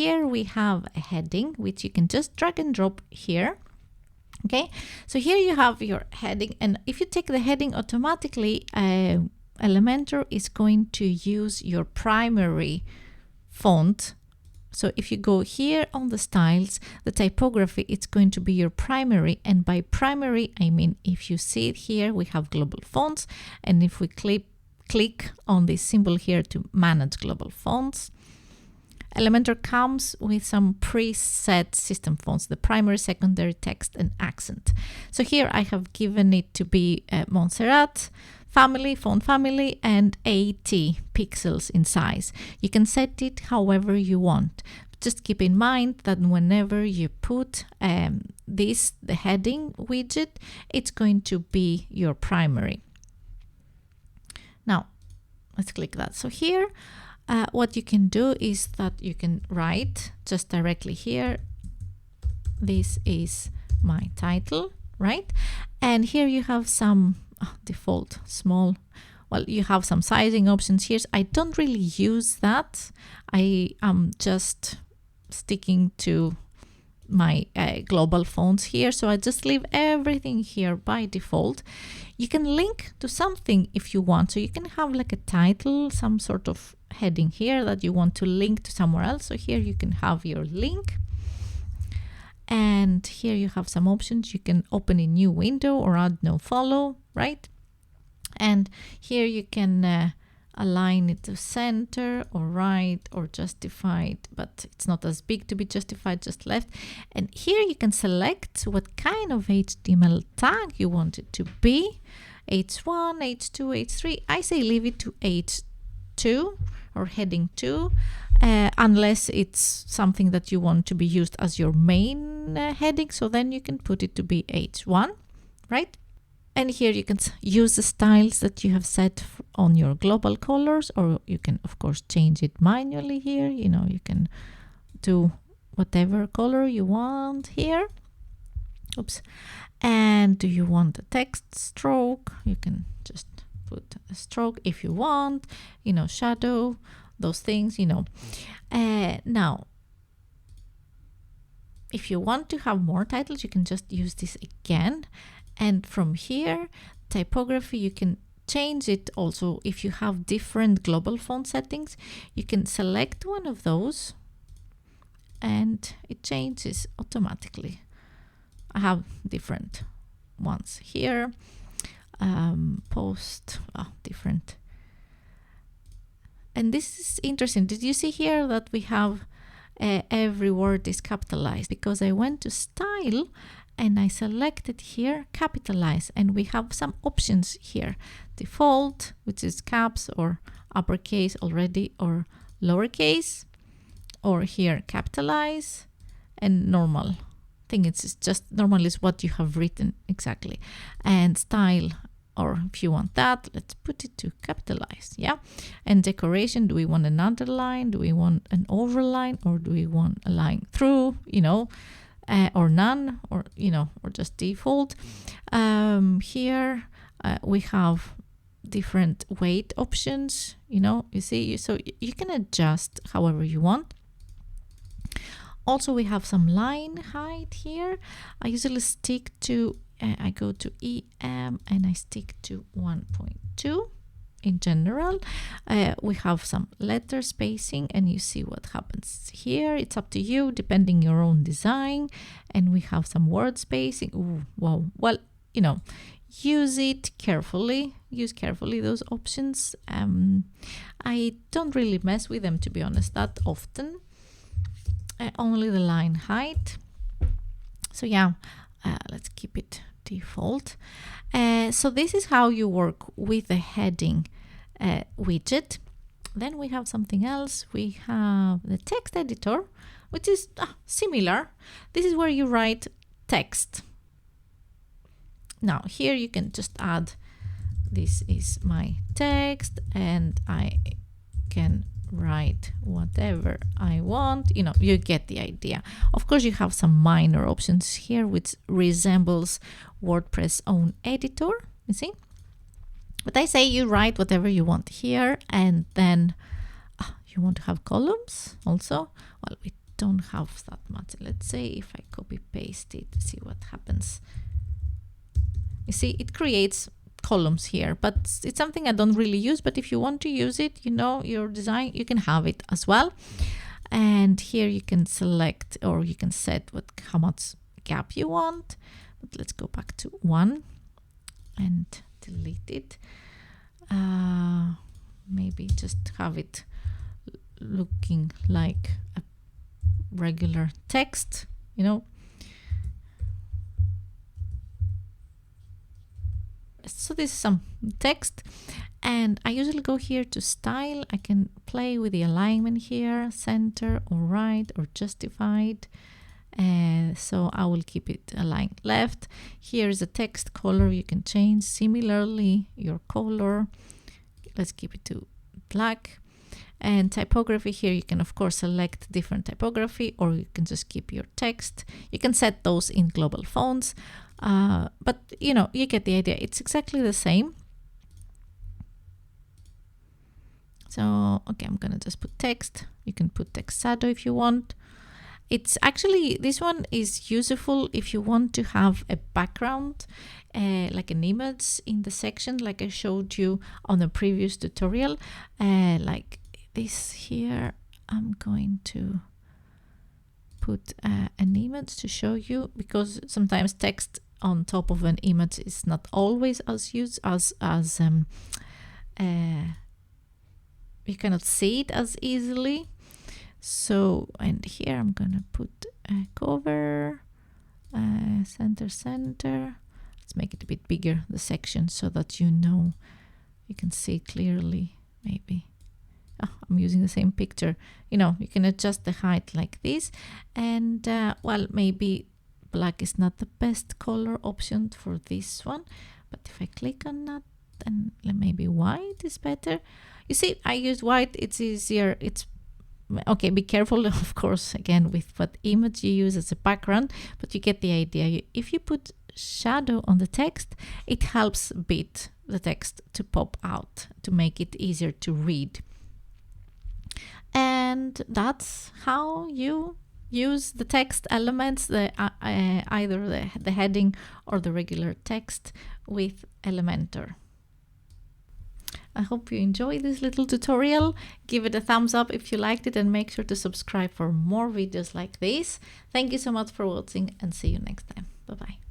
Here we have a heading, which you can just drag and drop here. Okay, so here you have your heading, and if you take the heading automatically, Elementor is going to use your primary font. So if you go here on the styles, the typography, it's going to be your primary. And by primary, I mean, if you see it here, we have global fonts. And if we click on this symbol here to manage global fonts, Elementor comes with some preset system fonts, the primary, secondary, text, and accent. So here I have given it to be Montserrat, family, font family, and 80 pixels in size. You can set it however you want. Just keep in mind that whenever you put the heading widget, it's going to be your primary. Now, let's click that. So here, what you can do is that you can write just directly here, this is my title, right? And here you have some default small, well, you have some sizing options here. I don't really use that. I am just sticking to my global fonts here, so I just leave everything here by default. You can link to something if you want, so you can have like a title, some sort of heading here that you want to link to somewhere else. So here you can have your link, and here you have some options. You can open a new window or add no follow, right? And here you can align it to center or right or justified, but it's not as big to be justified, just left. And here you can select what kind of HTML tag you want it to be, H1, H2, H3. I say leave it to H2 or heading 2, unless it's something that you want to be used as your main heading, so then you can put it to be H1, right? And here you can use the styles that you have set on your global colors, or you can of course change it manually here. You know, you can do whatever color you want here. Oops. And do you want a text stroke? You can just put a stroke if you want, you know, shadow, those things, you know. Now, if you want to have more titles, you can just use this again. And from here, typography, you can change it also. If you have different global font settings, you can select one of those and it changes automatically. I have different ones here. Different. And this is interesting. Did you see here that we have every word is capitalized? Because I went to style and I selected here capitalize, and we have some options here. Default, which is caps or uppercase already, or lowercase, or here capitalize, and normal. I think it's just normal is what you have written exactly. And style, or if you want that, let's put it to capitalize, yeah. And decoration, do we want an underline? Do we want an overline? Or do we want a line through, you know? Or none, or you know, or just default. Here we have different weight options, you know, you see, so you can adjust however you want. Also, we have some line height here. I usually stick to, I go to EM and I stick to 1.2. In general, we have some letter spacing, and you see what happens here. It's up to you, depending your own design. And we have some word spacing. Ooh, wow. Well, you know, use it carefully. Use carefully those options. I don't really mess with them, to be honest, that often. Only the line height. So yeah, let's keep it default. So this is how you work with the heading widget. Then we have something else. We have the text editor, which is similar. This is where you write text. Now here you can just add, this is my text, and I can write whatever I want. You know, you get the idea. Of course, you have some minor options here, which resembles WordPress own editor, you see. But I say you write whatever you want here, and then you want to have columns also. Well, we don't have that much. Let's say if I copy paste it, see what happens. You see, it creates columns here, but it's something I don't really use. But if you want to use it, you know, your design, you can have it as well. And here you can select, or you can set how much gap you want. But let's go back to 1 and delete it. Maybe just have it looking like a regular text, you know. So this is some text, and I usually go here to style. I can play with the alignment here, center or right or justified. So I will keep it aligned left. Here is a text color you can change. Similarly, your color, let's keep it to black. And typography here, you can of course select different typography, or you can just keep your text. You can set those in global fonts, but you know, you get the idea. It's exactly the same. So, okay, I'm gonna just put text. You can put text shadow if you want. It's actually, this one is useful if you want to have a background, like an image in the section, like I showed you on a previous tutorial. Like this here, I'm going to put an image to show you, because sometimes text on top of an image is not always as used as you cannot see it as easily. So, and here I'm gonna put a cover, center. Let's make it a bit bigger, the section, so that you know, you can see clearly. Maybe I'm using the same picture. You know, you can adjust the height like this, and well, maybe black is not the best color option for this one, but if I click on that, then maybe white is better. You see, I use white, it's easier. It's okay, be careful, of course, again, with what image you use as a background, but you get the idea. If you put shadow on the text, it helps a bit the text to pop out, to make it easier to read. And that's how you use the text elements, either the heading or the regular text with Elementor. I hope you enjoyed this little tutorial. Give it a thumbs up if you liked it, and make sure to subscribe for more videos like this. Thank you so much for watching, and see you next time. Bye bye.